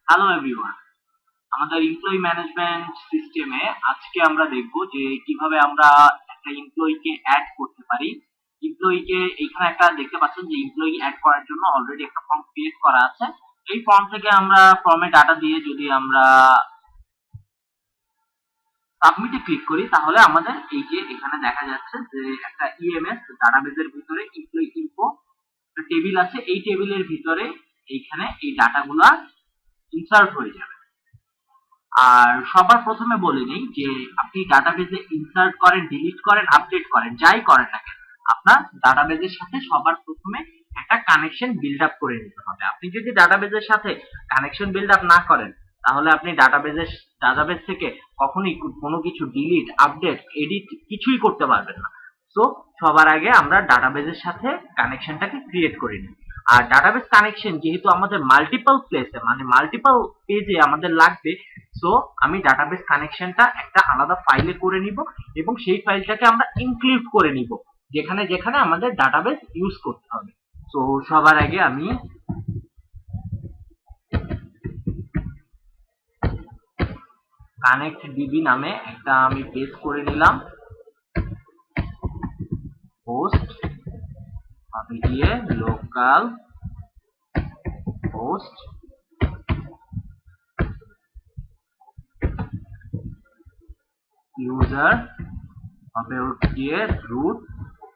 Hello everyone, আমাদের employee management সিস্টেমে আজকে আমরা দেখব যে কিভাবে আমরা একটা এমপ্লয়িকে অ্যাড করতে পারি। এমপ্লয়িকে এখানে একটা দেখতে পাচ্ছেন যে এমপ্লয়ি অ্যাড করার জন্য অলরেডি একটা ফর্ম ক্রিয়েট করা আছে। এই ফর্ম থেকে আমরা ফর্মে ডাটা দিয়ে যদি আমরা সাবমিটে ক্লিক করি তাহলে আমাদের এই যে এখানে দেখা যাচ্ছে যে একটা ইএমএস ডাটাবেজের ভিতরে এমপ্লয়ি ইনফো টেবিল আছে। এই টেবিলের ভিতরে এইখানে এই ডাটাগুলা ইনসার্ট হয়ে যাবে। আর সবার প্রথমে বলে নেই যে আপনি ডাটাবেজে ইনসার্ট করেন, ডিলিট করেন, আপডেট করেন, যাই করেন না কেন, আপনার ডাটাবেজের সাথে সবার প্রথমে একটা কানেকশন বিল্ড আপ করে নিতে হবে। আপনি যদি ডাটাবেজের সাথে কানেকশন বিল্ড আপ না করেন তাহলে আপনি ডাটাবেজ থেকে কখনোই কোনো কিছু ডিলিট, আপডেট, এডিট কিছুই করতে পারবেন না। সো সবার আগে আমরা ডাটাবেজের সাথে কানেকশনটাকে ক্রিয়েট করে নিই। আর ডাটাবেস কানেকশন যেহেতু আমাদের মাল্টিপল প্লেসে মানে মাল্টিপল পেজে আমাদের লাগবে, সো আমি ডাটাবেস কানেকশনটা একটা আলাদা ফাইলে করে নিব এবং সেই ফাইলটাকে আমরা ইনক্লুড করে নিব যেখানে যেখানে আমাদের ডাটাবেস ইউজ করতে হবে। সো সবার আগে আমি কানেক্ট ডিবি নামে একটা আমি পেজ করে নিলাম। হোস্ট আমি গিয়ে লোকাল হোস্ট ইউজার হবে গিয়ে রুট,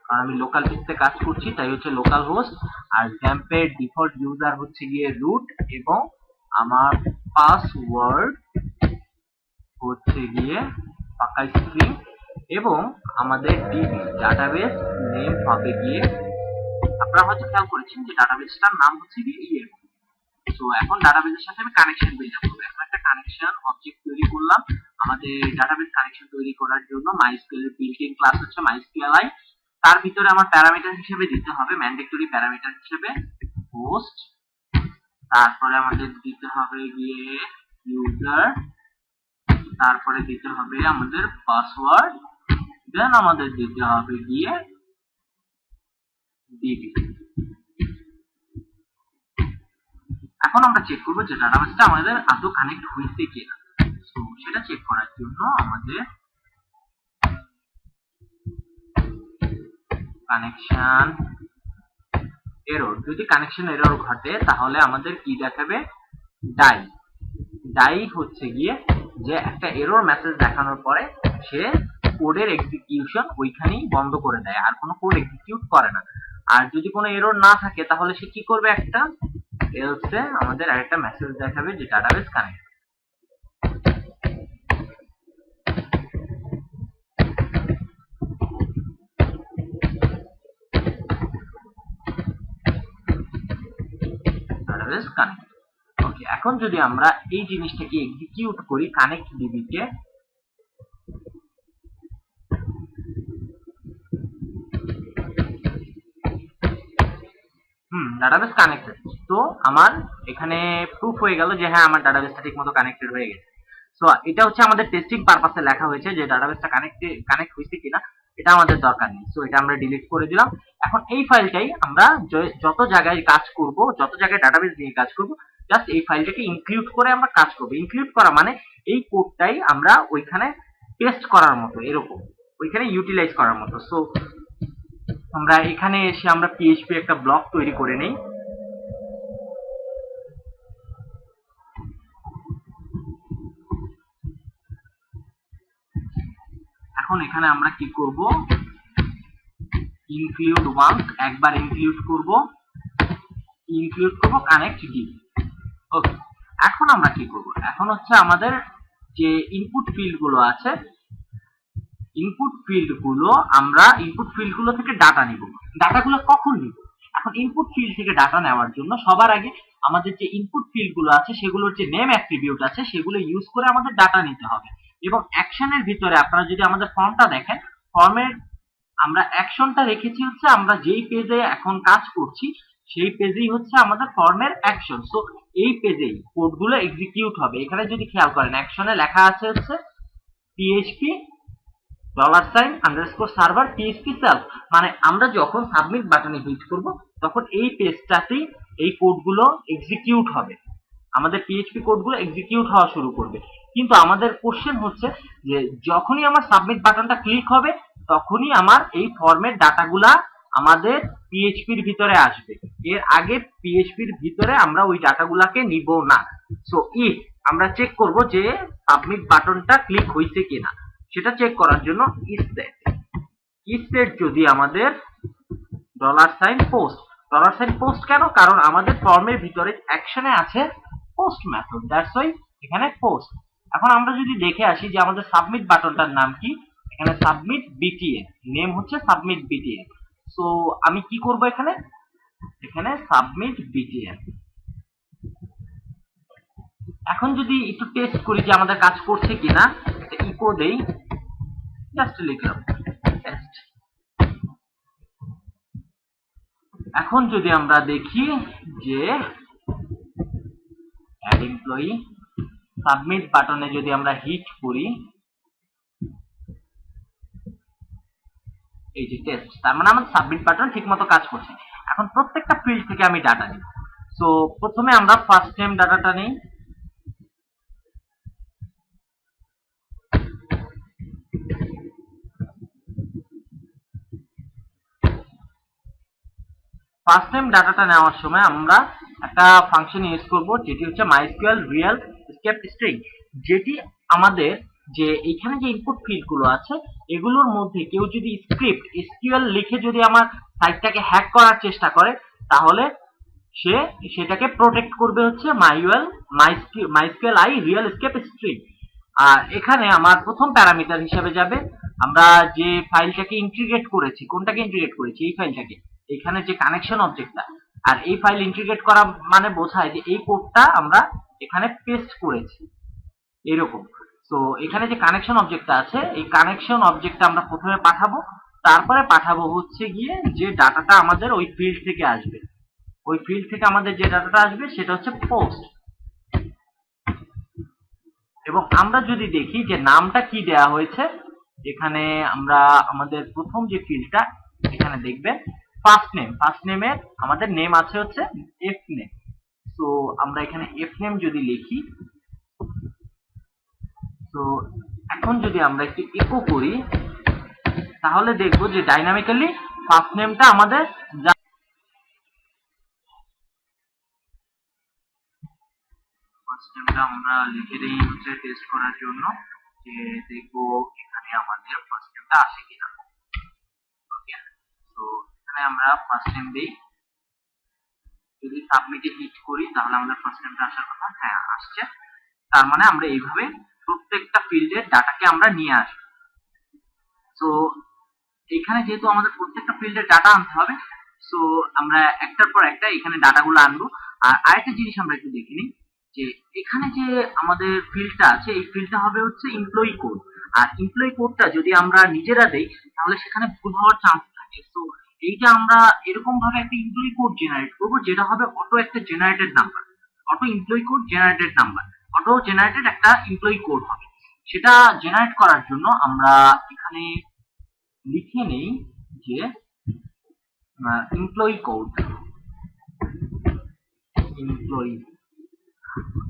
আর আমি লোকাল পেজে কাজ করছি তাই হচ্ছে লোকাল হোস্ট। আর জ্যাম্পের ডিফল্ট ইউজার হচ্ছে গিয়ে রুট এবং আমার পাসওয়ার্ড হচ্ছে গিয়ে পাকা স্ট্রিং এবং আমাদের ডিবি ডাটাবেস নেম হবে গিয়ে, আপনারা হয়তো খেয়াল করেছেন যে ডাটাবেসটার নাম হচ্ছে গিয়ে ইএম। তো এখন ডাটাবেসের সাথে আমি কানেকশন বিল্ড আপ করব। এখন একটা কানেকশন অবজেক্ট তৈরি করলাম। আমাদের ডাটাবেস কানেকশন তৈরি করার জন্য মাইস্কুয়েল এর বিল্ট ইন ক্লাস হচ্ছে মাইস্কুয়েল। তার ভিতরে আমার প্যারামিটার হিসেবে দিতে হবে ম্যান্ডেটরি প্যারামিটার হিসেবে হোস্ট, তারপরে আমাদের দিতে হবে গিয়ে ইউজার, তারপরে দিতে হবে আমাদের পাসওয়ার্ড, দেন আমাদের দিতে হবে গিয়ে ডিবি। এখন আমরা চেক করব যে ডাটাবেসটা আমাদের আদৌ কানেক্ট হয়েছে কিনা। সো সেটা চেক করার জন্য আমাদের কানেকশন এরর, যদি কানেকশন এরর ঘটে তাহলে আমাদের কি দেখাবে, ডাই। ডাই হচ্ছে গিয়ে যে একটা এরর মেসেজ দেখানোর পরে সে কোডের এক্সিকিউশন ওইখানেই বন্ধ করে দেয়, আর কোনো কোড এক্সিকিউট করে না। আর যদি কোনো এরর না থাকে তাহলে সে কি করবে, একটা এলসে আমাদের আরেকটা মেসেজ দেখাবে যে database connect. Database connect. Okay, এখন যদি আমরা এই জিনিসটাকে এক্সিকিউট করি কানেক্ট ডিবি কে, ডাটাবেস কানেক্টেড, তো আমার এখানে প্রুফ হয়ে গেল যে হ্যাঁ আমার ডাটাবেসটা ঠিকমতো কানেক্টেড হয়ে গেছে। সো এটা হচ্ছে আমাদের টেস্টিং পারপাসে লেখা হয়েছে যে ডাটাবেসটা কানেক্ট হয়েছে কিনা, এটা আমাদের দরকার নেই। সো এটা আমরা ডিলিট করে দিলাম। এখন এই ফাইলটাই আমরা যত জায়গায় কাজ করব, যত জায়গায় ডাটাবেস নিয়ে কাজ করব, জাস্ট এই ফাইলটাকে ইনক্লুড করে আমরা কাজ করব। ইনক্লুড করা মানে এই কোডটাই আমরা ওইখানে পেস্ট করার মতো, এরকম ওইখানে ইউটিলাইজ করার মতো। সো আমরা এখানে এসে আমরা পিএইচপি একটা ব্লক তৈরি করে নেই। এখন এখানে আমরা কি করব, ইনক্লুড ওয়ান্স একবার ইনক্লুড করব কানেক্ট ডিবি। ওকে, এখন আমরা কি করব, এখন হচ্ছে আমাদের যে ইনপুট ফিল্ড গুলো আছে, ইনপুট ফিল্ড গুলো থেকে ডাটা নিব। ডাটাগুলো কখন নিব, এখন ইনপুট ফিল্ড থেকে ডাটা নেওয়ার জন্য সবার আগে আমাদের যে ইনপুট ফিল্ড গুলো আছে সেগুলোর যে নেম অ্যাট্রিবিউট আছে সেগুলো ইউজ করে আমাদের ডাটা নিতে হবে। এবং অ্যাকশনের ভিতরে আপনারা যদি আমাদের ফর্মটা দেখেন, ফর্মের আমরা অ্যাকশনটা রেখেছি হচ্ছে আমরা যেই পেজে এখন কাজ করছি সেই পেজেই হচ্ছে আমাদের ফর্মের অ্যাকশন। সো এই পেজেই কোডগুলো এক্সিকিউট হবে। এখানে যদি খেয়াল করেন অ্যাকশনে লেখা আছে হচ্ছে PHP $_ PHP self, মানে আমরা যখন সাবমিট বাটনে ক্লিক করব তখন এই পেজটাতেই এই কোডগুলো এক্সিকিউট হবে। আমাদের পিএইচপি কোডগুলো এক্সিকিউট হওয়া শুরু করবে। কিন্তু আমাদের কোশ্চেন হচ্ছে যে যখনই আমার সাবমিট বাটনটা ক্লিক হবে তখনই আমার এই ফর্মের ডাটাগুলা আমাদের পিএইচপির ভিতরে আসবে। এর আগে পিএইচপির ভিতরে আমরা ওই ডাটাগুলাকে নিব না। সো ইফ আমরা চেক করব যে সাবমিট বাটনটা ক্লিক হয়েছে কিনা, সেটা চেক করার জন্য ইফ যদি আমাদের $পোস্ট কেন? কারণ আমাদের ফর্মের ভিতরে অ্যাকশনে আছে পোস্ট মেথড, দ্যাটস ওয়াই এখানে পোস্ট। এখন আমরা যদি দেখে আসি যে আমাদের সাবমিট বাটনটার নাম কি, এখানে সাবমিট বিটিএন, নেম হচ্ছে সাবমিট বিটিএন। সো আমি কি করব এখানে সাবমিট বিটিএন। এখন যদি একটু টেস্ট করি যে আমাদের কাজ করছে কিনা, একটা ইকো দেই, জাস্ট লিখলাম টেস্ট। এখন যদি আমরা দেখি যে অ্যাড এমপ্লয়ি সাবমিট বাটনে যদি আমরা হিট করি, এই যে টেস্ট, তার মানে আমাদের সাবমিট বাটন ঠিকমতো কাজ করছে। এখন প্রত্যেকটা ফিল্ড থেকে আমি ডাটা নিই। সো প্রথমে আমরা ফার্স্ট নেম ডাটাটা নিই। ফার্স্ট নেম ডাটাটা নেওয়ার সময় আমরা একটা ফাংশন ইউজ করব যেটি হচ্ছে MySQL রিয়েল এসকেপ স্ট্রিং, যেটি আমাদের যে এইখানে যে ইনপুট ফিল্ড গুলো আছে এগুলোর মধ্যে কেউ যদি স্ক্রিপ্ট SQL লিখে যদি আমার সাইটটাকে হ্যাক করার চেষ্টা করে তাহলে সে সেটাকে প্রোটেক্ট করবে হচ্ছে MySQL রিয়েল এসকেপ স্ট্রিং। আর এখানে আমার প্রথম প্যারামিটার হিসেবে যাবে আমরা যে ফাইলটাকে ইন্টিগ্রেট করেছি, কোনটাকে ইন্টিগ্রেট করেছি, এই ফাইলটাকে, এখানে যে কানেকশন অবজেক্টটা। আর এই ফাইল ইন্টিগ্রেট করা মানে বোঝায় যে এই কোডটা আমরা এখানে পেস্ট করেছি এরকম। তো এখানে যে কানেকশন অবজেক্টটা আছে এই কানেকশন অবজেক্টটা আমরা প্রথমে পাঠাবো, তারপরে পাঠাবো হচ্ছে গিয়ে যে ডাটাটা আমাদের ওই ফিল্ড থেকে আসবে। ওই ফিল্ড থেকে আমাদের যে ডাটাটা আসবে সেটা হচ্ছে পোস্ট। এবং আমরা যদি দেখি যে নামটা কি দেয়া হয়েছে, এখানে আমরা আমাদের প্রথম যে ফিল্ডটা এখানে দেখবেন ফার্স্ট নেমের আমাদের নেম আছে হচ্ছে এফ নেম। তো আমরা এখানে এফ নেম যদি লিখি, তো এখন যদি আমরা একটু ইকো করি তাহলে দেখবো যে ডাইনামিক্যালি ফার্স্ট নেমটা আমাদের আমরা লিখে দিই হচ্ছে টেস্ট করার জন্য যে দেখবো এখানে আমাদের ফার্স্ট নেমটা আসে কিনা। ওকে, তো এখানে আমরা ফার্স্ট নেম দেই, যদি সাবমিটে হিট করি তাহলে আমাদের ফার্স্ট নেমটা আসার কথা, হ্যাঁ আসছে। তার মানে আমরা এইভাবে প্রত্যেকটা ফিল্ডের ডাটাকে আমরা নিয়ে আসি। তো এখানে যেহেতু আমাদের প্রত্যেকটা ফিল্ডের ডাটা আনতে হবে, সো আমরা একটার পর একটা এখানে ডাটাগুলো আনবো। আর আরেকটা জিনিস আমরা একটু দেখে নিই যে এখানে যে আমাদের ফিল্ডটা আছে এই ফিল্ডটা হবে হচ্ছে এমপ্লয়ি কোড। আর এমপ্লয়ি কোডটা যদি আমরা নিজেরা দেই তাহলে সেখানে ভুল হওয়ার চান্স থাকে। তো এইটা আমরা এরকম ভাবে একটা এমপ্লয়ি কোড জেনারেট করব যেটা হবে অটো একটা generated number, auto employee code generated number, auto generated একটা এমপ্লয়ি কোড হবে। সেটা জেনারেট করার জন্য আমরা এখানে লিখে নেই যে এমপ্লয়ি কোড,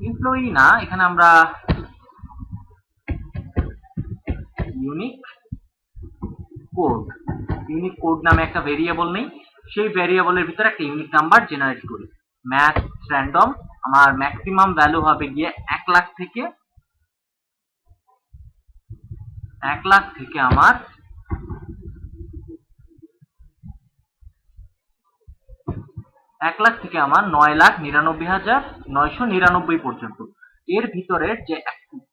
এমপ্লয়ি না, এখানে আমরা ইউনিক কোড নামে একটা ভেরিয়েবল নেই, সেই ভেরিয়েবলের ভিতরে একটা ইউনিক নাম্বার জেনারেট করি। ম্যাক্স র্যান্ডম, আমার ম্যাক্সিমাম ভ্যালু হবে গিয়ে 1 লাখ থেকে আমার 9,99,999 পর্যন্ত। এর ভিতরে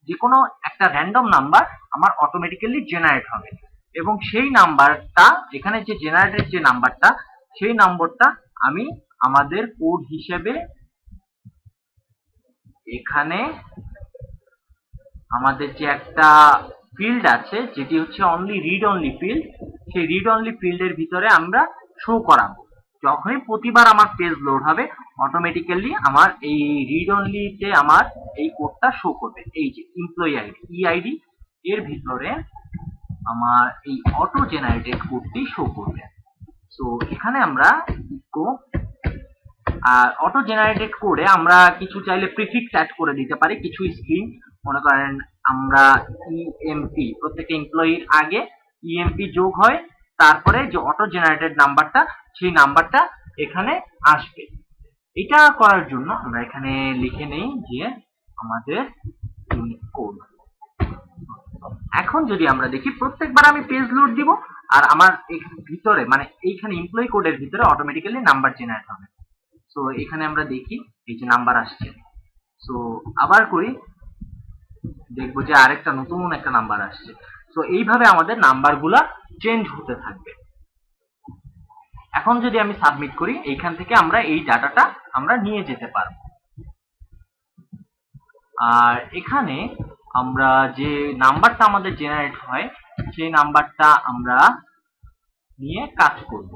যে কোনো একটা র্যান্ডম নাম্বার আমার অটোমেটিক্যালি জেনারেট হবে এবং সেই নাম্বারটা এখানে যে জেনারেটেড যে নাম্বারটা সেই নম্বরটা আমি আমাদের কোড হিসেবে এখানে আমাদের যে একটা ফিল্ড আছে যেটি হচ্ছে রিড অনলি ফিল্ড, সেই রিড অনলি ফিল্ডের ভিতরে আমরা শো করাবো। যখনই প্রতিবার আমার পেজ লোড হবে অটোমেটিক্যালি আমার এই রিড অনলিতে আমার এই কোডটা শো করবে। এই যে এমপ্লয়ি আইডি ইআইডি এর ভিতরে আমার এই অটো জেনারেটেড কোডটি শো করবে। সো এখানে আমরা ইকো আর অটো জেনারেটেড কোডে আমরা কিছু চাইলে প্রিফিক্স অ্যাড করে দিতে পারি, কিছু স্ট্রিং, মনে করেন আমরা ইএমপি, প্রত্যেকটা এমপ্লয়ির আগে ইএমপি যোগ হয়, তারপরে যে অটো জেনারেটেড নাম্বারটা, সেই নাম্বারটা এখানে আসবে। এটা করার জন্য আমরা এখানে লিখে নেই যে আমাদের কোড। এখন যদি আমরা দেখি, প্রত্যেকবার আমি পেজ লোড দিব আর আমার ভিতরে মানে এইখানে এমপ্লয়ি কোডের ভিতরে অটোমেটিক্যালি নাম্বার জেনারেট হবে। সো এখানে আমরা দেখি এই যে নাম্বার আসছে। সো আবার করি, দেখবো যে আরেকটা নতুন একটা নাম্বার আসছে। সো এইভাবে আমাদের নাম্বারগুলা চেঞ্জ হতে থাকবে। এখন যদি আমি সাবমিট করি, এইখান থেকে আমরা এই ডাটাটা আমরা নিয়ে যেতে পারবো। আর এখানে আমরা যে নাম্বারটা আমাদের জেনারেট হয়, সেই নাম্বারটা আমরা নিয়ে কাজ করব।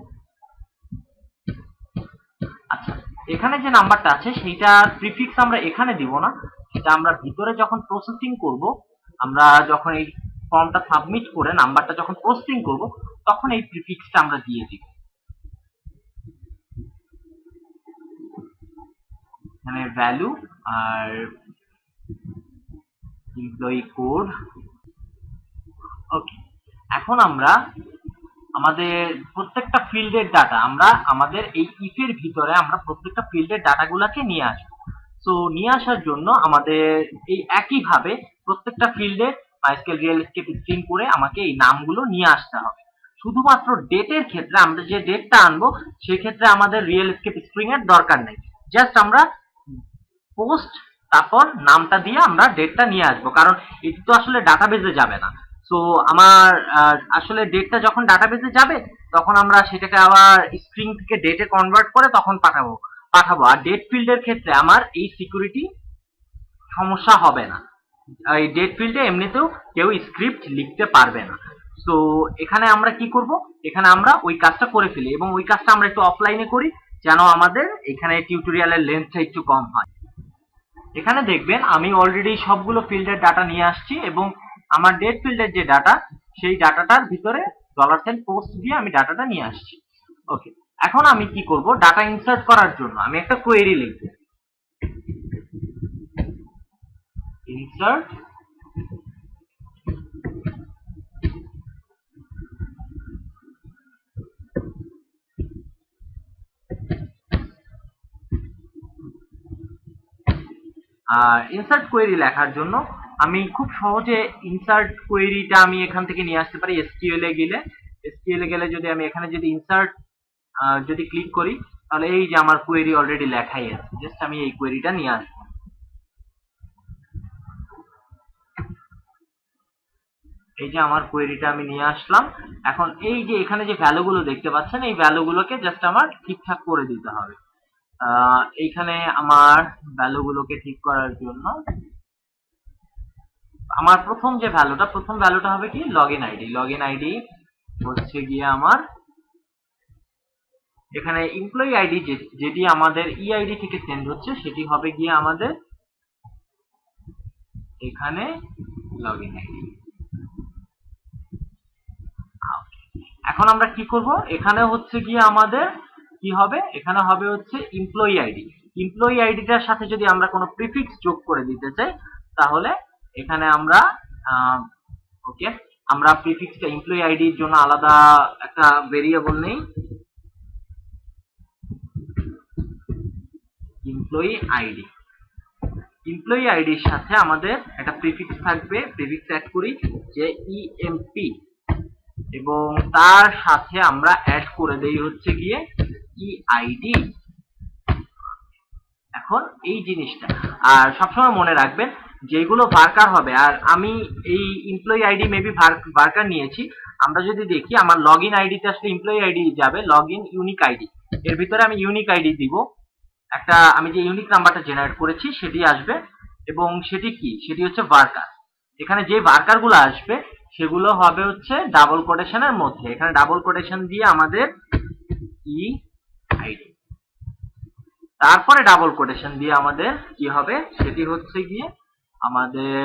আচ্ছা, এখানে যে নাম্বারটা আছে সেইটার প্রিফিক্স আমরা এখানে দিব না, সেটা আমরা ভিতরে যখন প্রসেসিং করব, আমরা যখন এই ফর্মটা সাবমিট করে নাম্বারটা যখন প্রসেসিং করব, তখন এই প্রিফিক্সটা আমরা দিয়ে দিব। এখানে ভ্যালু আর এমপ্লয়ি কোড। ওকে, এখন আমরা আমাদের প্রত্যেকটা ফিল্ডের ডাটা, আমরা আমাদের এই ইফের ভিতরে আমরা প্রত্যেকটা ফিল্ডের ডাটাগুলোকে নিয়ে আসবো। সো নিয়ে আসার জন্য আমাদের এই একইভাবে প্রত্যেকটা ফিল্ডে মাইস্কেল রিয়েল এস্কেপ স্ট্রিং করে আমাকে এই নামগুলো নিয়ে আসতে হবে। শুধুমাত্র ডেটের ক্ষেত্রে আমরা যে ডেটটা আনবো, সেক্ষেত্রে আমাদের রিয়েল এস্কেপ স্ট্রিং এর দরকার নেই। জাস্ট আমরা পোস্ট তারপর নামটা দিয়ে আমরা ডেটটা নিয়ে আসবো, কারণ এটি তো আসলে ডাটাবেজে যাবে না। সো আমার আসলে ডেটটা যখন ডাটাবেজে যাবে, তখন আমরা সেটাকে আবার স্ট্রিং থেকে ডেটে কনভার্ট করে তখন পাঠাবো। আর ডেট ফিল্ডের ক্ষেত্রে আমার এই সিকিউরিটি সমস্যা হবে না। এই ডেট ফিল্ডে এমনিতেও কেউ স্ক্রিপ্ট লিখতে পারবে না। সো এখানে আমরা কি করব, এখানে আমরা ওই কাজটা করে ফেলি, এবং ওই কাজটা আমরা একটু অফলাইনে করি, যেন আমাদের এখানে টিউটোরিয়ালের লেন্থটা একটু কম হয়। এখানে দেখবেন আমি অলরেডি সবগুলো ফিল্ডের ডাটা নিয়ে আসছি, এবং আমার ডেট ফিল্ডের যে ডাটা, সেই ডাটাটার ভিতরে $সাইন পোস্ট দিয়ে আমি ডাটাটা নিয়ে আসছি। ওকে, এখন আমি কি করব, ডাটা ইনসার্ট করার জন্য আমি একটা কোয়েরি লিখব। ইনসার্ট আর ইনসার্ট কোয়েরি লেখার জন্য আমি খুব সহজে ইনসার্ট কোয়েরিটা আমি এখান থেকে নিয়ে আসতে পারি। এসকিউএল এ গেলে যদি আমি এখানে যদি ইনসার্ট যদি ক্লিক করি, তাহলে এই যে আমার কোয়েরি অলরেডি লেখাই আছে, জাস্ট আমি এই কোয়েরিটা নিয়ে আসবো। এই যে আমার কোয়েরিটা আমি নিয়ে আসলাম। এখন এই যে এখানে যে ভ্যালুগুলো দেখতে পাচ্ছেন, এই ভ্যালুগুলোকে জাস্ট আমার ঠিকঠাক করে দিতে হবে। এইখানে আমার ভ্যালুগুলোকে ঠিক করার জন্য আমার প্রথম ভ্যালুটা হবে কি, লগইন আইডি হচ্ছে গিয়ে আমার এখানে এমপ্লয়ি আইডি যেটি আমাদের ইআইডি থেকে সেন্ড হচ্ছে, সেটি হবে গিয়ে আমাদের এখানে লগইন আইডি। এখন আমরা কি করব, এখানে হচ্ছে গিয়ে আমাদের কি হবে, এখানে হবে হচ্ছে এমপ্লয়ি আইডিটার সাথে যদি আমরা কোনো প্রিফিক্স যোগ করে দিতে চাই, তাহলে এখানে আমরা ওকে, আমরা প্রিফিক্সটা এমপ্লয়ি আইডির জন্য আলাদা একটা ভেরিয়েবল নেই, এমপ্লয়ি আইডির সাথে আমাদের একটা প্রিফিক্স থাকবে, প্রিফিক্স অ্যাড করি যে ইএমপি, এবং তার সাথে আমরা অ্যাড করে দেই হচ্ছে গিয়ে ইআইডি। এখন এই জিনিসটা আর সবসময় মনে রাখবেন, যেগুলো ভার্কার হবে, আর আমি এই এমপ্লয়ি আইডি মেবি ভার্কার নিয়েছি, আমরা যদি দেখি আমার লগইন আইডিতে আসলে এমপ্লয়ি আইডি যাবে, লগইন ইউনিক আইডি, এর ভিতরে আমি ইউনিক আইডি দিব, একটা আমি যে ইউনিক নাম্বারটা জেনারেট করেছি সেটি আসবে, এবং সেটি কি, সেটি হচ্ছে ভার্কার। এখানে যে ভার্কার গুলো আসবে সেগুলো হবে হচ্ছে ডাবল কোটেশনের মধ্যে, এখানে ডাবল কোটেশন দিয়ে আমাদের ই আইডি, তারপরে ডাবল কোটেশন দিয়ে আমাদের কি হবে, সেটি হচ্ছে গিয়ে আমাদের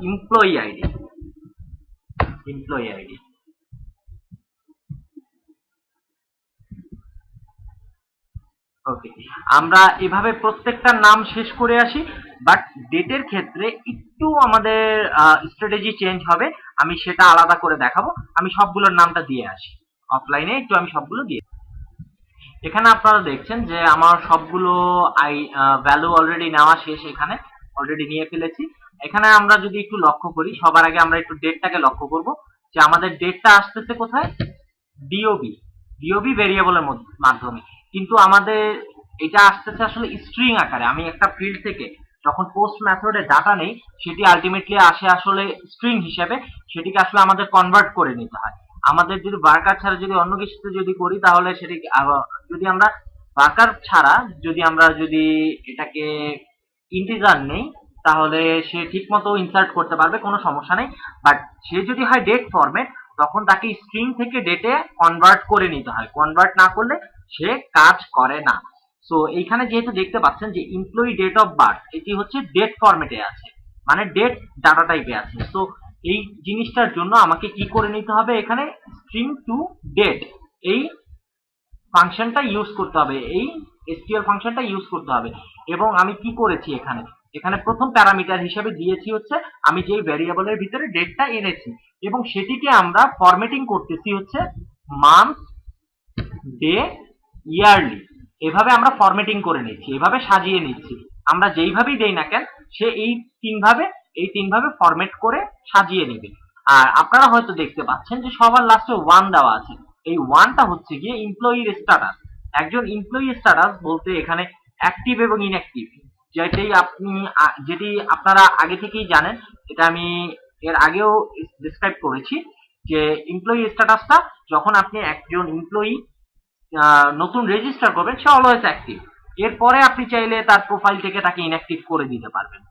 এমপ্লয়ি আইডি। ওকে, আমরা এভাবে প্রত্যেকটার নাম শেষ করে আসি, বাট ডেটের ক্ষেত্রে একটু আমাদের স্ট্র্যাটেজি চেঞ্জ হবে, আমি সেটা আলাদা করে দেখাবো। আমি সবগুলোর নামটা দিয়ে আসি অফলাইনে, একটু আমি সবগুলো দিয়ে। এখানে আপনারা দেখছেন যে আমার সবগুলো ভ্যালু অলরেডি নেওয়া শেষ, এখানে অলরেডি নিয়ে ফেলেছি। এখানে আমরা যদি একটু লক্ষ্য করি, সবার আগে আমরা একটু ডেটটাকে লক্ষ্য করব যে আমাদের ডেটটা আসতেছে কোথায়, ডিওবি ভেরিয়েবলের মাধ্যমে, কিন্তু আমাদের এটা আসতেছে আসলে স্ট্রিং আকারে। আমি একটা ফিল্ড থেকে যখন পোস্ট মেথডে ডাটা নেই, সেটি আলটিমেটলি আসে আসলে স্ট্রিং হিসেবে, সেটিকে আসলে আমাদের কনভার্ট করে নিতে হয়। আমাদের যদি বার্কার ছাড়া যদি অন্য কিছুতে যদি করি, তাহলে সেটি যদি আমরা বার্কার ছাড়া যদি এটাকে ইন্টিজার নেই, তাহলে সে ঠিক মতো ইনসার্ট করতে পারবে, কোনো সমস্যা নেই। বাট সে যদি হয় ডেট ফরম্যাট, তখন তাকে স্ট্রিং থেকে ডেটে কনভার্ট করে নিতে হয়, কনভার্ট না করলে সে কাজ করে না। সো এইখানে যেহেতু দেখতে পাচ্ছেন যে এমপ্লয়ি ডেট অফ বার্থ, এটি হচ্ছে ডেট ফরম্যাটে আছে, মানে ডেট ডাটা টাইপে আছে। সো এই জিনিসটার জন্য আমাকে কি করে নিতে হবে, এখানে স্ট্রিং টু ডেট এই ফাংশনটা ইউজ করতে হবে, এই এসকিউএল ফাংশনটা ইউজ করতে হবে। এবং আমি কি করেছি, এখানে প্রথম প্যারামিটার হিসেবে দিয়েছি হচ্ছে আমি যেই ভ্যারিয়েবলের ভিতরে ডেটটা এনেছি, এবং সেটিকে আমরা ফরম্যাটিং করতেছি হচ্ছে মান্থ, ডে, ইয়ারলি। এভাবে আমরা ফরম্যাটিং করে নিচ্ছি, এভাবে সাজিয়ে নিচ্ছি। আমরা যেইভাবেই দেই না কেন, সে এই তিনভাবে ফরম্যাট করে সাজিয়ে নেবে। আর আপনারা হয়তো দেখতে পাচ্ছেন যে সবার লাস্টে 1 দেওয়া আছে। এই 1টা হচ্ছে গিয়ে এমপ্লয়ির স্ট্যাটাস। একজন এমপ্লয়ি স্ট্যাটাস বলতে এখানে অ্যাক্টিভ এবং ইনঅ্যাক্টিভ, যেটি আপনারা আগে থেকেই জানেন, এটা আমি এর আগেও ডিসক্রাইব করেছি, যে এমপ্লয়ি স্ট্যাটাসটা যখন আপনি একজন এমপ্লয়ি নতুন রেজিস্টার করবেন, সে অলওয়েজ অ্যাক্টিভ। এরপরে আপনি চাইলে তার প্রোফাইল থেকে তাকে ইনঅ্যাক্টিভ করে দিতে পারবেন।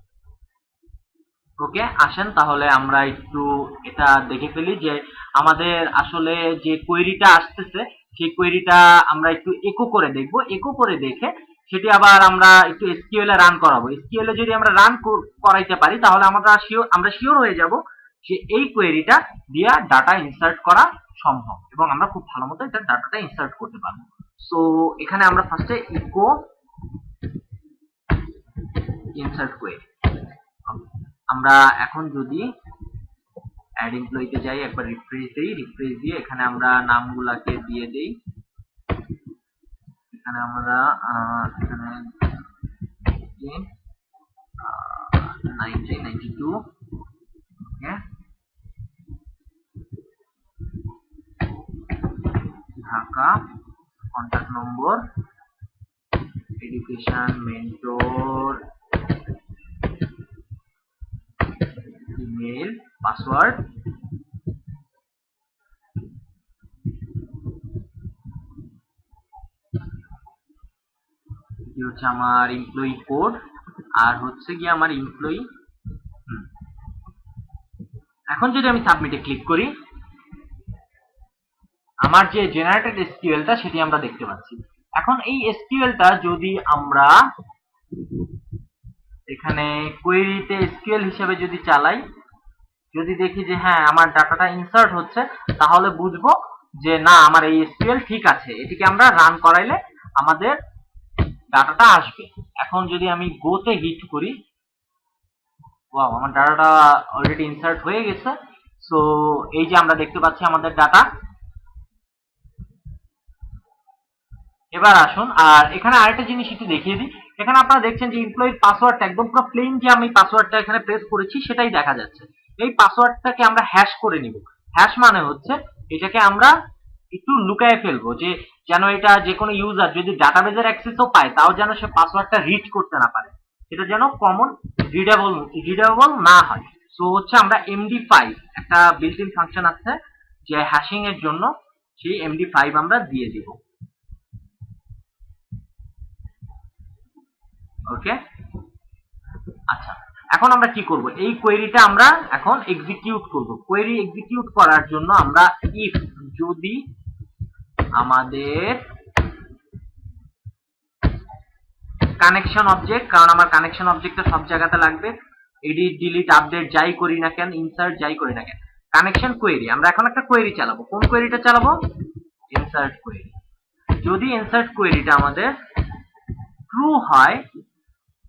ওকে, আসেন তাহলে আমরা একটু এটা দেখে ফেলি যে আমাদের আসলে যে কোয়েরিটা আসতেছে, সেই কোয়েরিটা আমরা একটু একো করে দেখব। একো করে দেখে সেটি আবার আমরা একটু এসকিউএল এ রান করাবো। এসকিউএল এ যদি আমরা রান করাইতে পারি, তাহলে আমরা শিওর হয়ে যাব যে এই কোয়েরিটা দিয়ে ডাটা ইনসার্ট করা সম্ভব, এবং আমরা খুব ভালো মতো এটা ডাটাটা ইনসার্ট করতে পারবো। সো এখানে আমরা ফার্স্টে ইকো ইনসার্ট কোয়েরি, আমরা এখন যদি অ্যাড এমপ্লয়িতে যাই, একবার রিফ্রেশ দিয়ে এখানে আমরা নামগুলাকে দিয়ে দেই। এখানে আমরা এখানে 1992, okay, Dhaka, contact number, education mentor, email, password, এটি হচ্ছে আমার এমপ্লয়ি কোড, আর হচ্ছে গিয়ে আমার এমপ্লয়ি। এখন যদি আমি সাবমিটে ক্লিক করি, আমার যে জেনারেটেড এসকিউএলটা সেটি আমরা দেখতে পাচ্ছি। এখন এই এসকিউএলটা যদি আমরা এখানে কোয়েরিতে এসকিউএল হিসেবে যদি চালাই, যদি দেখি যে হ্যাঁ আমার ডাটাটা ইনসার্ট হচ্ছে, তাহলে বুঝবো যে না আমার এই এসকিউএল ঠিক আছে, এটিকে আমরা রান করাইলে আমাদের ডাটাটা আসবে। এখন যদি আমি গোতে হিট করি, ওয়াও, আমার ডাটাটা অলরেডি ইনসার্ট হয়ে গেছে। সো এই যে আমরা দেখতে পাচ্ছি আমাদের ডাটা। এবার আসুন, আর এখানে আরেকটা জিনিস একটু দেখিয়ে দিই। এখানে আপনারা দেখছেন যে এমপ্লয়ির পাসওয়ার্ডটা একদম পুরো প্লেন, যে আমি পাসওয়ার্ডটা এখানে প্রেস করেছি সেটাই দেখা যাচ্ছে। এই পাসওয়ার্ডটাকে আমরা হ্যাশ করে নিব। হ্যাশ মানে হচ্ছে এটাকে আমরা একটু লুকায়ে ফেলবো, যে যেন এটা যে কোনো ইউজার যদি ডাটাবেজের অ্যাক্সেসও পায়, তাও যেন সে পাসওয়ার্ডটা রিড করতে না পারে, সেটা যেন কমন রিডেবল না হয়। সো হচ্ছে আমরা MD5 একটা বিল্ট ইন ফাংশন আছে যে হ্যাশিং এর জন্য, সেই MD5 আমরা দিয়ে দিব। ওকে, আচ্ছা, এখন আমরা কি করব, এই কোয়েরিটা আমরা এখন এক্সিকিউট করব। কোয়েরি এক্সিকিউট করার জন্য আমরা ইফ যদি আমাদের কানেকশন অবজেক্ট, কারণ আমার কানেকশন অবজেক্টটা সব জায়গাতে লাগবে, এডিট, ডিলিট, আপডেট যাই করি না কেন, ইনসার্ট যাই করি না কেন, কানেকশন কোয়েরি, আমরা এখন একটা কোয়েরি চালাবো। কোন কোয়েরিটা চালাবো? Insert query. যদি ইনসার্ট কোয়েরিটা আমাদের ট্রু হয়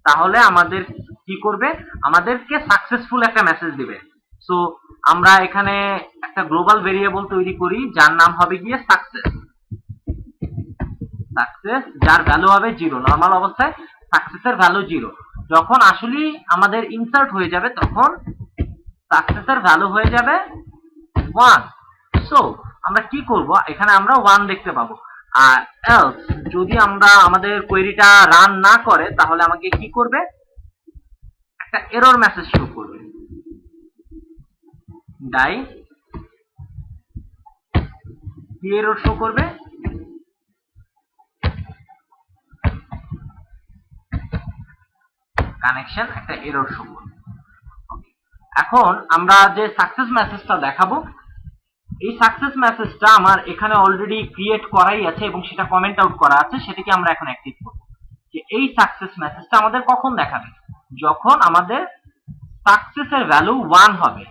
তাহলে আমাদের কি করবে, আমাদেরকে সাকসেসফুল একটা মেসেজ দিবে। সো আমরা এখানে একটা গ্লোবাল ভেরিয়েবল তৈরি করি যার নাম হবে গিয়ে সাকসেস। সাকসেস যার ভ্যালু হবে 0, নরমাল অবস্থায় সাকসেসের ভ্যালু 0। যখন আসলে আমাদের ইনসার্ট হয়ে যাবে তখন সাকসেসের ভ্যালু হয়ে যাবে 1। সো আমরা কি করব, এখানে আমরা 1 দেখতে পাবো। আর এলস যদি আমরা আমাদের কোয়েরিটা রান না করে তাহলে আমাকে কি করবে, একটা এরর মেসেজ শো করবে। ডাই কি এরর শো করবে, কানেকশন একটা এরর শো করবে। এখন আমরা যে সাকসেস মেসেজটা দেখাবো, এই সাকসেস মেসেজটা আমার এখানে অলরেডি ক্রিয়েট করাই আছে এবং সেটা কমেন্ট আউট করা আছে, সেটাকে আমরা এখন অ্যাক্টিভ করব। যে এই সাকসেস মেসেজটা আমাদের কখন দেখাবে, যখন আমাদের সাকসেসের ভ্যালু 1 হবে।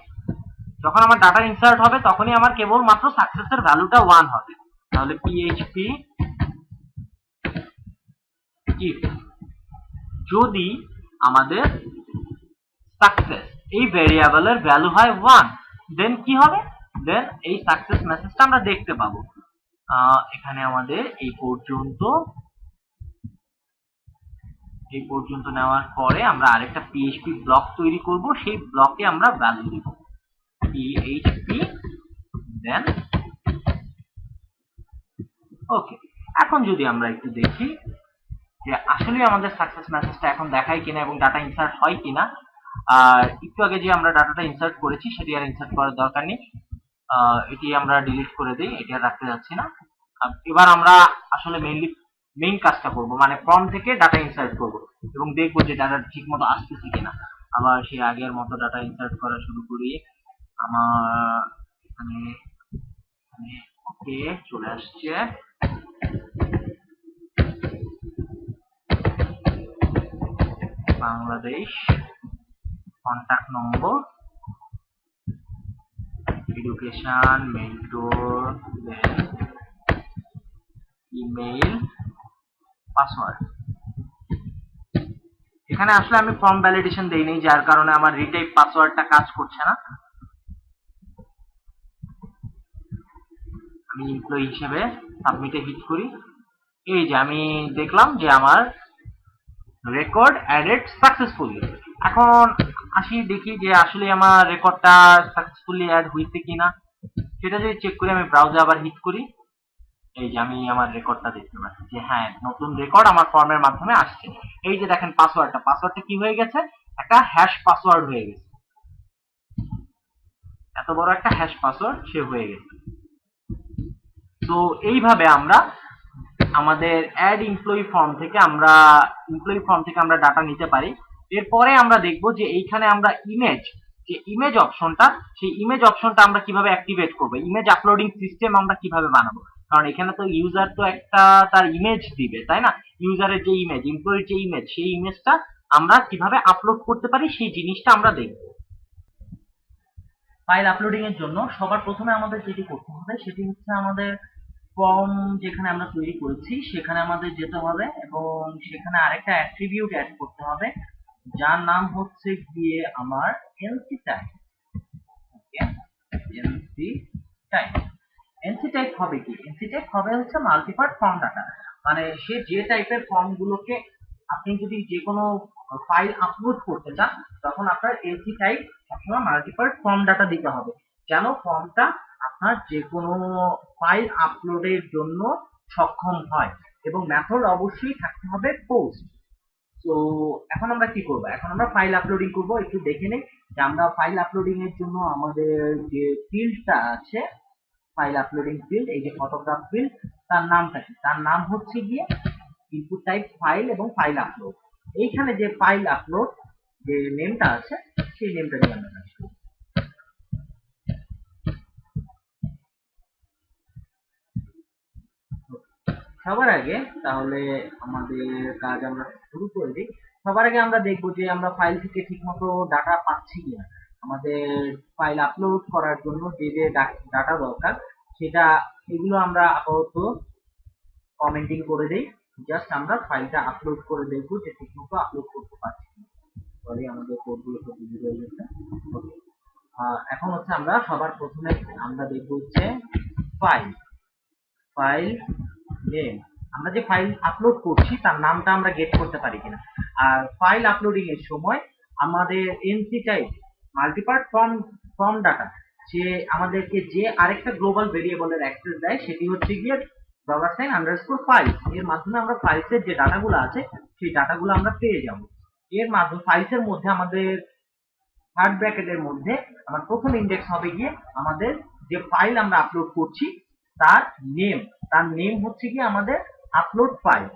যখন আমার ডাটা ইনসার্ট হবে তখনই আমার কেবল মাত্র সাকসেসের ভ্যালুটা 1 হবে। তাহলে পিএইচপি ইফ যদি আমাদের সাকসেস এই ভেরিয়েবলের ভ্যালু হয় 1, দেন কি হবে, দেন এই সাকসেস মেসেজটা আমরা দেখতে পাবো। এখানে আমাদের এই পর্যন্ত নেওয়ার পরে আমরা আরেকটা পিএইচপি ব্লক তৈরি করব, সেই ব্লকে আমরা ভ্যালু দিব পিএইচপি দেন ওকে। এখন যদি আমরা একটু দেখি যে আসলে আমাদের সাকসেস মেসেজটা এখন দেখায় কিনা এবং ডাটা ইনসার্ট হয় কিনা। আর একটু আগে যে আমরা ডাটাটা ইনসার্ট করেছি সেটি আর ইনসার্ট করার দরকার নেই, এটি আমরা ডিলিট করে দিই, এটি আর রাখতে যাচ্ছি না। এবার আমরা আসলে মেইন কাজটা করব, মানে ফর্ম থেকে ডাটা ইনসার্ট করব এবং দেখবো যে ডাটা ঠিক মতো আসতেছে কিনা। আবার সেই আগের মতো ডাটা ইনসার্ট করা শুরু করি। আমার এখানে ওকে চলে আসছে। বাংলাদেশ, কন্টাক্ট নম্বর, এডুকেশন, মেন্টর, ইমেইল, পাসওয়ার্ড। এখানে আসলে আমি ফর্ম ভ্যালিডেশন দেইনি, যার কারণে আমার রিটাইপ পাসওয়ার্ডটা কাজ করছে না। আমি এমপ্লয়ি হিসেবে সাবমিটে হিট করি। এই যে আমি দেখলাম যে আমার রেকর্ড অ্যাডেড সাকসেসফুলি। এখন আসি দেখি যে আসলে আমার রেকর্ডটা সাকসেসফুলি অ্যাড হয়েছে কিনা। সেটা যদি চেক করে আমি ব্রাউজার আবার হিট করি, এই যে আমি আমার রেকর্ডটা দেখতে পাচ্ছি যে হ্যাঁ, নতুন রেকর্ড আমার ফর্মের মাধ্যমে আসছে। এই যে দেখেন পাসওয়ার্ডটা কি হয়ে গেছে, একটা হ্যাশ পাসওয়ার্ড হয়ে গেছে। এত বড় একটা হ্যাশ পাসওয়ার্ড সে হয়ে গেছে। তো এইভাবে আমরা আমাদের অ্যাড এমপ্লয়ি ফর্ম থেকে আমরা ডাটা নিতে পারি। এরপরে আমরা দেখব যে এইখানে আমরা ইমেজ অপশনটা, সেই ইমেজ অপশনটা আমরা কিভাবে অ্যাক্টিভেট করব, ইমেজ আপলোডিং সিস্টেম আমরা কিভাবে বানাবো। কারণ এখানে তো ইউজার তো একটা তার ইমেজ দিবে, তাই না? ইউজারের যে ইমেজ, এমপ্লয়ির যে ইমেজ, সেই ইমেজটা আমরা কিভাবে আপলোড করতে পারি সেই জিনিসটা আমরা দেখব। ফাইল আপলোডিং এর জন্য সবার প্রথমে আমাদের যেটি করতে হবে সেটি হচ্ছে আমাদের ফর্ম যেখানে আমরা তৈরি করেছি সেখানে আমাদের যেতে হবে এবং সেখানে আরেকটা অ্যাট্রিবিউট অ্যাড করতে হবে যার নাম হচ্ছে গিয়ে আমার এনসি টাইপ। ওকে, এনসি টাইপ হবে কি, এনসি টাইপ হবে হচ্ছে মাল্টিপার্ট ফর্ম ডাটা। মানে সে যে টাইপের ফর্ম গুলোকে আপনি যদি যে কোনো ফাইল আপলোড করতে চান তখন আপনার এনসি টাইপ সবসময় মাল্টিপার্ট ফর্ম ডাটা দিতে হবে, যেন ফর্মটা আপনার যে কোনো ফাইল আপলোডের জন্য সক্ষম হয়। এবং মেথড অবশ্যই থাকতে হবে পোস্ট। তো এখন আমরা কি করব, এখন আমরা ফাইল আপলোডিং করব। একটু দেখে নেই যে আমরা ফাইল আপলোডিং এর জন্য আমাদের যে ফিল্ডটা আছে, ফাইল আপলোডিং ফিল্ড, এই যে ফটোগ্রাফ ফিল্ড, তার নামটা কি, তার নাম হচ্ছে গিয়ে ইনপুট টাইপ ফাইল এবং ফাইল আপলোড। এইখানে যে ফাইল আপলোড যে নেমটা আছে সেই নেমটা নিয়ে আমরা কাজ করব। সবার আগে তাহলে আমাদের কাজ আমরা শুরু করে দিই। সবার আগে আমরা দেখবো যে আমরা ফাইল থেকে ঠিকমতো ডাটা পাচ্ছি কিনা। আমাদের ফাইল আপলোড করার জন্য যে যে ডাটা দরকার সেটা, এগুলো আমরা আপাতত কমেন্টিং করে দিই। জাস্ট আমরা ফাইলটা আপলোড করে দেখবো যে ঠিকমতো আপলোড করতে পারছি। সরি, আমাদের কোডগুলো একটু বিজি হয়ে গেছে। ওকে, এখন হচ্ছে আমরা সবার প্রথমে আমরা দেখবো হচ্ছে ফাইল ফাইল নেম। আমরা যে ফাইল আপলোড করছি তার নামটা আমরা গেট করতে পারি কিনা। আর ফাইল আপলোডিং এর সময় আমাদের এনসি টাইপ মাল্টিপার্ট ফর্ম ডাটা যে আমাদেরকে যে আরেকটা গ্লোবাল ভেরিয়েবলের অ্যাক্সেস দেয় সেটি হচ্ছে গিয়ে $_files। এর মাধ্যমে আমরা ফাইলসের যে ডাটাগুলো আছে সেই ডাটাগুলো আমরা পেয়ে যাব। এর মাধ্যমে ফাইলসের মধ্যে আমাদের থার্ড ব্র্যাকেটের মধ্যে আমার প্রথম ইন্ডেক্স হবে গিয়ে আমাদের যে ফাইল আমরা আপলোড করছি তার নেম হচ্ছে কি আমাদের আপলোড ফাইল।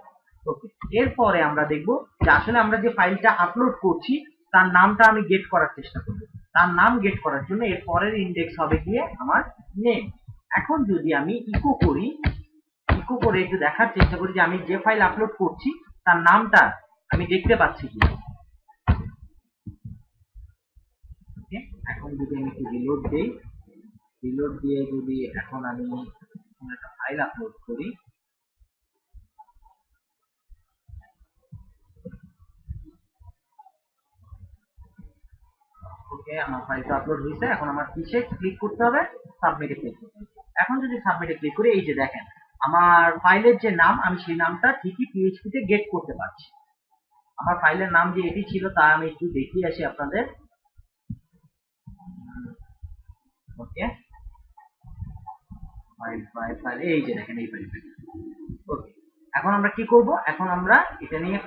ওকে, এরপরে আমরা দেখব যে আসলে আমরা যে ফাইলটা আপলোড করছি তার নামটা আমি গেট করার চেষ্টা করব। তার নাম গেট করার জন্য এর পরের ইন্ডেক্স হবে গিয়ে আমার নেম। এখন যদি আমি ইকো করে একটু দেখার চেষ্টা করি যে আমি যে ফাইল আপলোড করছি তার নামটা আমি দেখতে পাচ্ছি কি। এখন যদি আমি একটু রিলোড দিয়ে যদি এখন আমি একটা ফাইল আপলোড করি, ওকে, আমার ফাইলটা আপলোড হয়েছে। এখন আমার কিসে ক্লিক করতে হবে? সাবমিটে ক্লিক করতে হবে। এখন যদি সাবমিটে ক্লিক করি, এই যে দেখেন আমার ফাইলের যে নাম আমি সেই নামটা ঠিকই পিএইচপি তে গেট করতে পারছি। আমার ফাইলের নাম যে এটি ছিল তা আমি একটু দেখিয়ে আসি আপনাদের। ওকে, ফাইল এই যে দেখেন এই ফাইলটা। ওকে, এখন আমরা কি করব? এখন আমরা এটা নিয়ে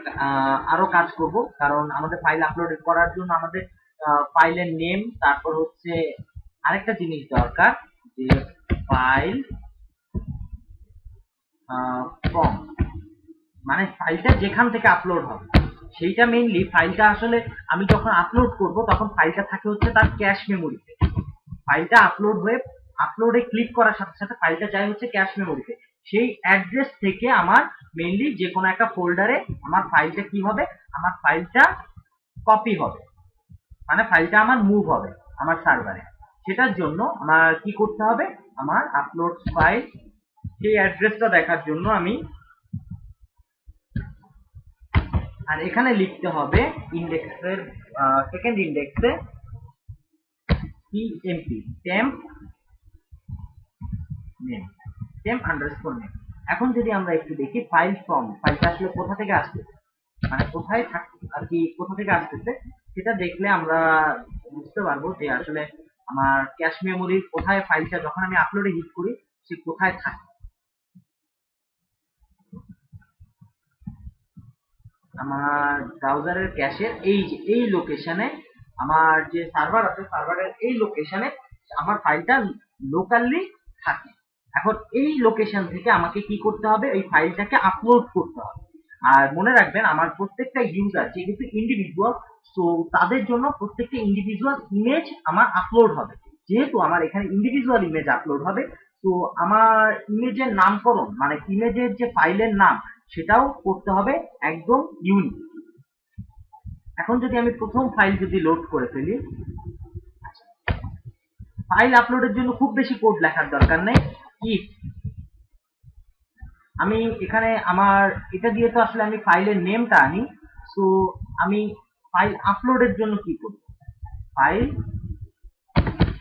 আরো কাজ করব, কারণ আমাদের ফাইল আপলোড করার জন্য আমাদের ফাইলের নেম, তারপর হচ্ছে আরেকটা জিনিস দরকার যে ফাইল ফর্ম, মানে ফাইলটা যেখান থেকে আপলোড হবে সেইটা মেইনলি ফাইলটা আসলে আমি যখন আপলোড করব তখন ফাইলটা থাকে হচ্ছে তার ক্যাশ মেমোরিতে। ফাইলটা আপলোডে ক্লিক করার সাথে সাথে ফাইলটা যায় হচ্ছে ক্যাশ মেমোরিতে। সেই অ্যাড্রেস থেকে আমার মেইনলি যে কোনো একটা ফোল্ডারে আমার ফাইলটা কি হবে, আমার ফাইলটা কপি হবে, মানে ফাইলটা আমার মুভ হবে আমার সার্ভারে। সেটার জন্য আমার কি করতে হবে, আমার আপলোড ফাইল সেই অ্যাড্রেসটা দেখার জন্য আমি আর এখানে লিখতে হবে ইন্ডেক্সের সেকেন্ড ইন্ডেক্সে temp name। এখন যদি আমরা একটু দেখি ফাইল ফর্ম, ফাইলটা আসলে কোথা থেকে আসতেছে, মানে কোথায় আর কি কোথা থেকে আসতেছে সেটা দেখলে আমরা বুঝতে পারবো যে আসলে আমার ক্যাশ মেমোরির কোথায় ফাইলটা যখন আমি আপলোডে হিট করি সে কোথায় থাকে। আমার ব্রাউজারের ক্যাশের এই লোকেশনে আমার যে সার্ভার আছে সার্ভারের এই লোকেশনে আমার ফাইলটা লোকালি থাকে। এখন এই লোকেশন থেকে আমাকে কি করতে হবে, এই ফাইলটাকে আপলোড করতে হবে। আর মনে রাখবেন আমার প্রত্যেকটা ইউজার যেহেতু ইন্ডিভিজুয়াল, তো তাদের জন্য প্রত্যেকটা ইন্ডিভিজুয়াল ইমেজ আমার আপলোড হবে। যেহেতু আমার এখানে ইন্ডিভিজুয়াল ইমেজ আপলোড হবে, তো আমার ইমেজের নামকরণ মানে ইমেজের যে ফাইলের নাম সেটাও করতে হবে একদম ইউনিক। এখন যদি আমি প্রথম ফাইল যদি লোড করে ফেলি, ফাইল আপলোডের জন্য খুব বেশি কোড লেখার দরকার নেই। ইফ আমি এখানে আমার এটা দিয়ে তো আসলে আমি ফাইলের নেমটা আনি, সো আমি ফাইল আপলোডের জন্য কি করব, ফাইল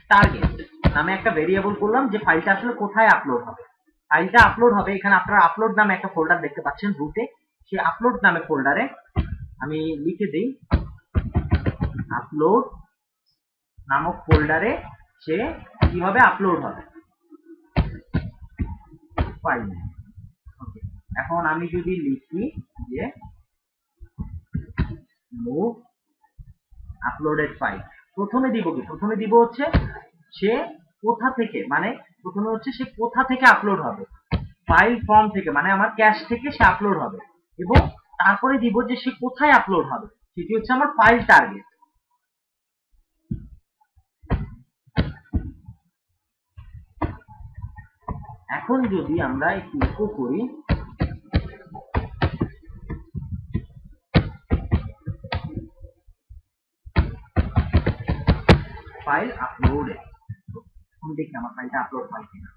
টার্গেট নামে একটা ভেরিয়েবল করলাম যে ফাইলটা আসলে কোথায় আপলোড হবে। ফাইলটা আপলোড হবে এখানে আপনারা আপলোড নামে একটা ফোল্ডার দেখতে পাচ্ছেন রুটে, সেই আপলোড নামে ফোল্ডারে আমি লিখে দিই আপলোড নামক ফোল্ডারে সে কিভাবে আপলোড হবে ফাইল। ওকে, এখন আমি যদি লিখি যে মুভ আপলোডেড ফাইল, প্রথমে দিব হচ্ছে সে কোথা থেকে, মানে প্রথমে হচ্ছে সে কোথা থেকে আপলোড হবে, ফাইল ফর্ম থেকে, মানে আমার ক্যাশ থেকে সে আপলোড হবে, এবং তারপরে দিব যে সে কোথায় আপলোড হবে, সেটি হচ্ছে আমার ফাইল টার্গেট। এখন যদি আমরা একটু ইকো করি ফাইল আপলোডেড, দেখি আমার ফাইলটা আপলোড হয় কিনা।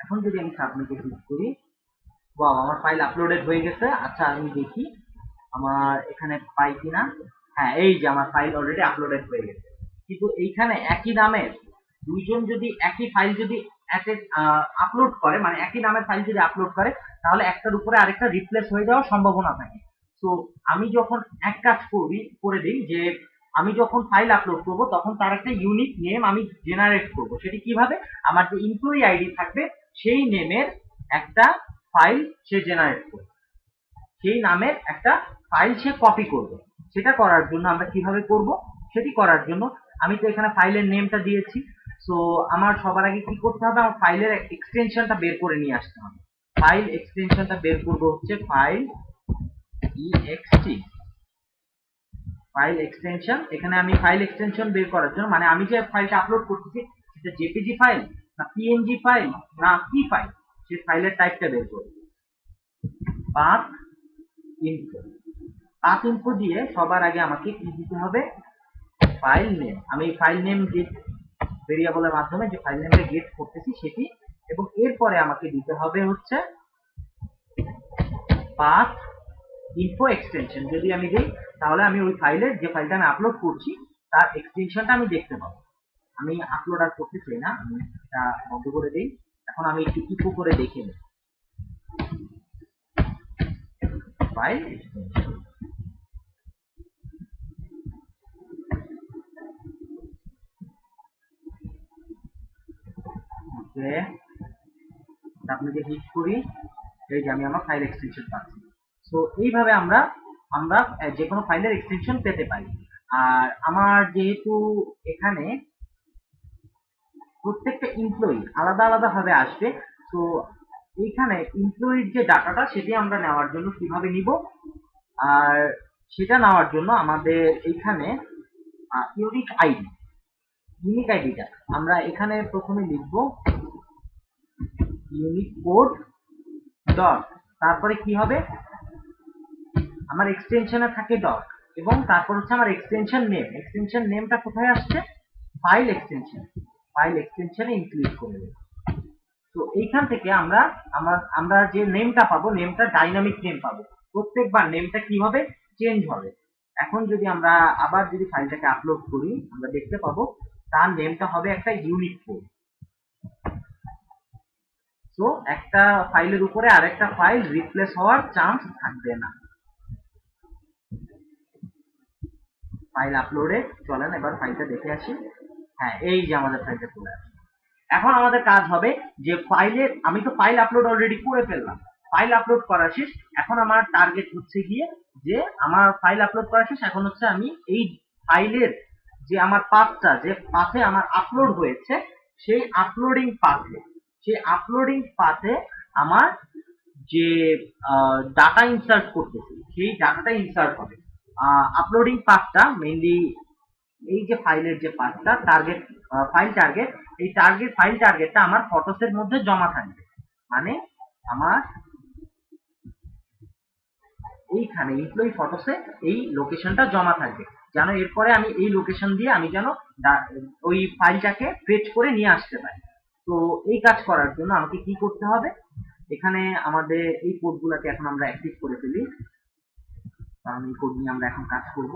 এখন যদি আমি সাবমিটে ক্লিক করি, বাহ, আমার ফাইল আপলোডেড হয়ে গেছে। আচ্ছা আমি দেখি আমার এখানে পাই কিনা। হ্যাঁ, এই যে আমার ফাইল অলরেডি আপলোডেড হয়ে গেছে। কিন্তু এইখানে একই নামের দুইজন যদি একই ফাইল যদি আপলোড করে, মানে একই নামের ফাইল যদি আপলোড করে, তাহলে একটার উপরে আরেকটা রিপ্লেস হয়ে যাওয়ার সম্ভাবনা থাকে। তো আমি যখন এক কাজ করে দিই যে আমি যখন ফাইল আপলোড করব তখন তার একটা ইউনিক নেম আমি জেনারেট করব। সেটি কিভাবে? আমার যে এমপ্লয়ি আইডি থাকবে সেই নেমের একটা ফাইল সে জেনারেট করবে, সেই নামের একটা ফাইল সে কপি করবে। সেটা করার জন্য আমরা কিভাবে করব? সেটি করার জন্য আমি তো এখানে ফাইলের নেমটা দিয়েছি। সো আমার সবার আগে কি করতে হবে? আমার ফাইলের এক্সটেনশনটা বের করে নিয়ে আসতে হবে। ফাইল এক্সটেনশনটা বের করব হচ্ছে ফাইল ইএক্সটি, ফাইল এক্সটেনশন। এখানে আমি ফাইল এক্সটেনশন বের করার জন্য, মানে আমি যে ফাইলটা আপলোড করতেছি সেটা জেপিজি ফাইল না পিএনজি ফাইল না কি ফাইল, সেই ফাইলের টাইপটা বের করব। পাথ ইনফো, পাথ ইনফো দিয়ে সবার আগে আমাকে কি দিতে হবে? File name. আমি ফাইল নেম গেট ভেরিয়েবলের মাধ্যমে যে ফাইল নেমটা গেট করতেছি সেটি, এবং এরপরে আমাকে দিতে হবে হচ্ছে পাথ ইনফো এক্সটেনশন। যদি আমি দিই তাহলে আমি ওই ফাইলের যে ফাইলটা আমি আপলোড করছি তার এক্সটেনশনটা আমি দেখতে পাবো। আমি আপলোড আর করতে চাই না, আমি এটা বন্ধ করে দিই। এখন আমি একটু ইকো করে দেখে নিই ফাইল এক্সটেনশন। ওকে, সাবমিটে ক্লিক করি, এই যে আমি আমার ফাইল এক্সটেনশন পাচ্ছি। সো এইভাবে আমরা আমরা যে কোনো ফাইলের এক্সটেনশন পেতে পারি। আর আমার যেহেতু এখানে প্রত্যেকটা এমপ্লয়ি আলাদা আলাদা ভাবে আসবে, তো এইখানে এমপ্লয়ির যে ডাটাটা সেটি আমরা নেওয়ার জন্য কিভাবে নিব, আর সেটা নেওয়ার জন্য আমাদের এইখানে ইউনিক আইডিটা আমরা এখানে প্রথমে লিখব ইউনিক কোড ডট, তারপরে কি হবে? আমার এক্সটেনশনে থাকে ডট, এবং তারপর হচ্ছে আমার এক্সটেনশন নেম। এক্সটেনশন নেমটা কোথায় আসছে? ফাইল এক্সটেনশনে ইনক্লুড করে দেব। তো এইখান থেকে আমরা যে নেমটা পাবো, নেমটা ডাইনামিক নেম পাবো। প্রত্যেকবার নেমটা কি হবে? চেঞ্জ হবে। এখন যদি আমরা আবার যদি ফাইলটাকে আপলোড করি, আমরা দেখতে পাবো তার নেমটা হবে একটা ইউনিক কোড। তো একটা ফাইলের উপরে আরেকটা ফাইল রিপ্লেস হওয়ার চান্স থাকবে না। ফাইল আপলোডে চলেন এবার ফাইলটা দেখে আসি। হ্যাঁ, এই যে আমাদের ফাইলটা চলে আসছে। এখন আমাদের কাজ হবে যে ফাইলের, আমি তো ফাইল আপলোড অলরেডি করে ফেললাম, ফাইল আপলোড করা শেষ। এখন আমার টার্গেট হচ্ছে গিয়ে যে আমার ফাইল আপলোড করা শেষ, এখন হচ্ছে আমি এই ফাইলের যে আমার পাথটা, যে পাথে আমার আপলোড হয়েছে, সেই আপলোডিং পাথে আমার যে ডাটা ইনসার্ট করতেছি সেই ডাটাটা ইনসার্ট হবে। আপলোডিং পাথটা মেইনলি এই যে ফাইলের যে পাথটা টার্গেট, ফাইল টার্গেটটা আমার ফটোসের মধ্যে জমা থাকবে। মানে আমার এইখানে এমপ্লয়ি ফটোসে এই লোকেশনটা জমা থাকবে, যেন এরপরে আমি এই লোকেশন দিয়ে আমি যেন ওই ফাইলটাকে ফেচ করে নিয়ে আসতে পারি। তো এই কাজ করার জন্য আমাকে কি করতে হবে? এখানে আমাদের এই কোডগুলোকে এখন আমরা অ্যাক্টিভ করে ফেলি, কারণ এই কোড নিয়ে আমরা এখন কাজ করব।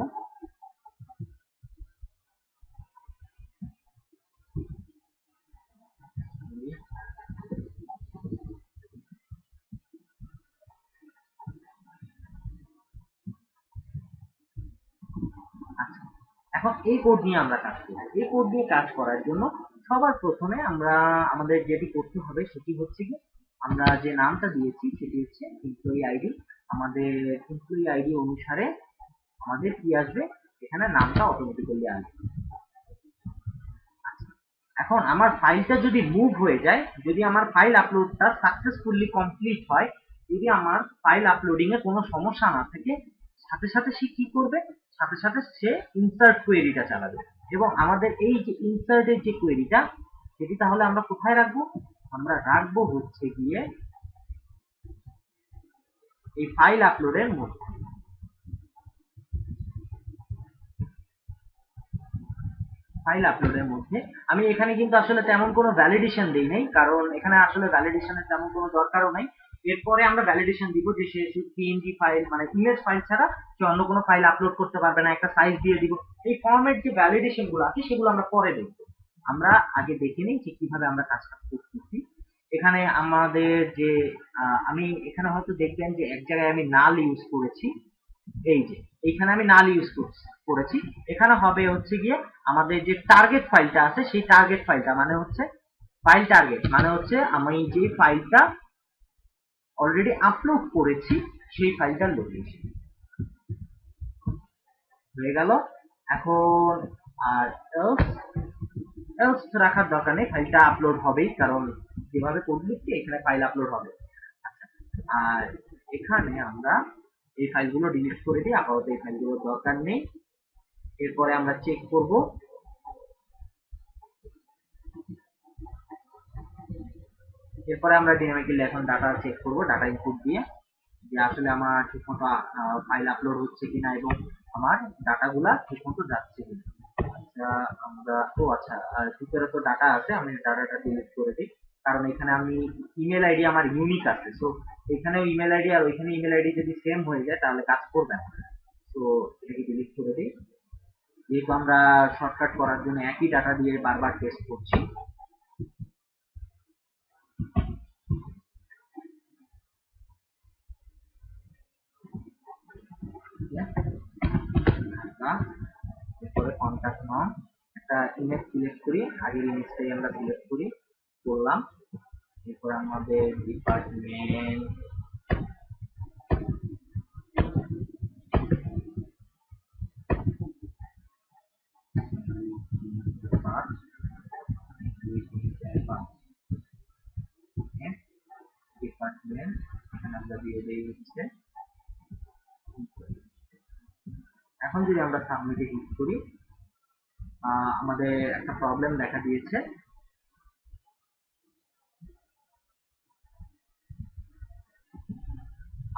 এখন এই কোড নিয়ে আমরা কাজ করব। এই কোড নিয়ে কাজ করার জন্য সবার প্রথমে আমরা আমাদের যেটি করতে হবে সেটি হচ্ছে কি, আমরা যে নামটা দিয়েছি সেটি হচ্ছে এমপ্লয়ি আইডি। আমাদের এমপ্লয়ি আইডি অনুসারে আমাদের কি আসবে? এখানে নামটা অটোমেটিক্যালি আসবে। এখন আমার ফাইলটা যদি মুভ হয়ে যায়, যদি আমার ফাইল আপলোডটা সাকসেসফুলি কমপ্লিট হয়, যদি আমার ফাইল আপলোডিং এ কোনো সমস্যা না থাকে, সাথে সাথে সে কি করবে? সাথে সাথে সে ইনসার্ট কোয়েরিটা চালাবে। এবং আমাদের এই যে ইনসার্টের যে কোয়েরিটা, সেটি তাহলে আমরা কোথায় রাখবো? আমরা রাখবো হচ্ছে গিয়ে এই ফাইল আপলোডের মধ্যে। ফাইল আপলোডের মধ্যে আমি এখানে কিন্তু আসলে তেমন কোনো ভ্যালিডেশন দেই নাই, কারণ এখানে আসলে ভ্যালিডেশনের তেমন কোনো দরকারও নাই। এরপরে আমরা ভ্যালিডেশন দিব যে সে পিএনজি ফাইল মানে ইমেজ ফাইল ছাড়া সে অন্য কোনো ফাইল আপলোড করতে পারবে না, একটা সাইজ দিয়ে দিব। এই ফরম্যাট যে ভ্যালিডেশন গুলো আছে সেগুলো আমরা পরে দেখব। আমরা আগে দেখে নিই যে কিভাবে আমরা কাজটা করতেছি। এখানে আমাদের যে আমি এখানে হয়তো দেখবেন যে এক জায়গায় আমি নাল ইউজ করেছি, এই যে এখানে আমি নাল ইউজ করেছি। এখানে হবে হচ্ছে গিয়ে আমাদের যে টার্গেট ফাইলটা আছে সেই টার্গেট ফাইলটা মানে হচ্ছে ফাইল টার্গেট মানে হচ্ছে আমি যে ফাইলটা অলরেডি আপলোড করেছি সেই ফাইলটার লোকেশন হয়ে গেল। এখন আর এলস রাখার দরকার নেই, ফাইলটা আপলোড হবেই, কারণ যেভাবে কোড লিখছি এখানে ফাইল আপলোড হবে। আর এখানে আমরা এই ফাইলগুলো ডিলিট করে দিই, আপাতত এই ফাইলগুলোর দরকার নেই। এরপরে আমরা চেক করব এরপরে আমরা ডাইনামিক্যালি এখন ডাটা চেক করব, ডাটা ইনপুট দিয়ে যে আসলে আমার ঠিকমতো ফাইল আপলোড হচ্ছে কিনা এবং আমার ডাটাগুলা ঠিকমতো যাচ্ছে কিনা। আচ্ছা আমরা আচ্ছা আর ভিতরে তো ডাটা আছে, আমি ডাটাটা ডিলিট করে দিই, কারণ এখানে আমি ইমেল আইডি আমার ইউনিক আছে। সো এখানেও ইমেল আইডি আর ওইখানে ইমেল আইডি যদি সেম হয়ে যায় তাহলে কাজ করবে না। তো এটাকে ডিলিট করে দিই। যেহেতু আমরা শর্টকাট করার জন্য একই ডাটা দিয়ে বারবার টেস্ট করছি, এরপরে কন্টাক্ট নাম একটা ইমেজ সিলেক্ট করি, আগের ইমেজটাই আমরা সিলেক্ট করলাম। এরপরে আমাদের ডিপার্টমেন্ট ডিপার্টমেন্ট এখানে আমরা দিয়ে দিই হচ্ছে। এখন যদি আমরা সাবমিটে ক্লিক করি আমাদের একটা প্রবলেম দেখা দিয়েছে।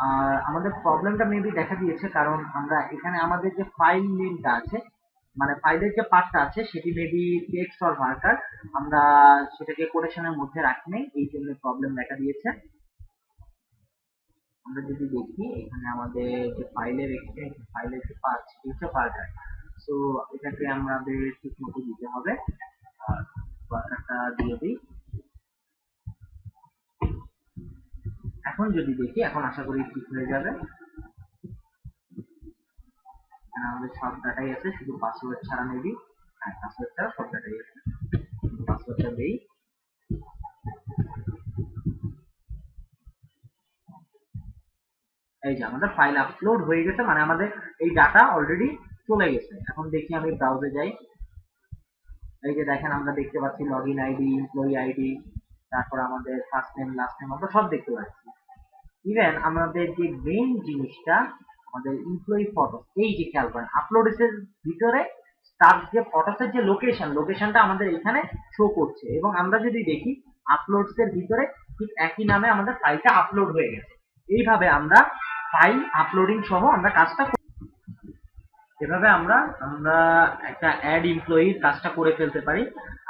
আর আমাদের প্রবলেমটা মেবি দেখা দিয়েছে কারণ আমরা এখানে আমাদের যে ফাইল নেমটা আছে মানে ফাইলের যে পার্টটা আছে সেটি মেবি টেক্সট অর মার্কার, আমরা সেটাকে কোটেশনের মধ্যে রাখিনি, এই জন্য প্রবলেম দেখা দিয়েছে। আমরা যদি দেখি এখানে আমাদের যে ফাইলের এক্সটেন্স ফাইলের যে পার্ট হচ্ছে পার্টার, সো এটাকে আমাদের ঠিক মতো দিতে হবে। পার্টারটা দিয়ে দিই। এখন যদি দেখি এখন আশা করি ঠিক হয়ে যাবে। আমাদের সব ডাটাই আছে, শুধু পাসওয়ার্ড ছাড়া মেবি, হ্যাঁ পাসওয়ার্ড ছাড়া সব ডাটাই আছে। পাসওয়ার্ডটা দেই। এই যে আমাদের ফাইল আপলোড হয়ে গেছে, মানে আমাদের এই ডাটা অলরেডি চলে গেছে। এখন দেখি আমি ব্রাউজে যাই, এই যে দেখেন আমরা দেখতে পাচ্ছি লগইন আইডি, এমপ্লয়ি আইডি, তারপর আমাদের ফার্স্ট নেম লাস্ট নেম আমরা সব দেখতে পাচ্ছি। ইভেন আমাদের যে মেইন জিনিসটা আমাদের এমপ্লয়ি ফটো, এই যে খেয়াল করেন আপলোডের ভিতরে তার যে ফটোসের যে লোকেশনটা আমাদের এখানে শো করছে, এবং আমরা যদি দেখি আপলোডস এর ভিতরে ঠিক একই নামে আমাদের ফাইলটা আপলোড হয়ে গেছে। এইভাবে আমরা ফাইল আপলোডিং সহ আমরা কাজটা এভাবে আমরা একটা অ্যাড এমপ্লয়ির কাজটা করে ফেলতে পারি।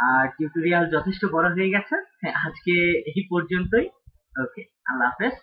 আর টিউটোরিয়াল যথেষ্ট বড় হয়ে গেছে, আজকে এই পর্যন্তই। ওকে, আল্লাহ হাফেজ।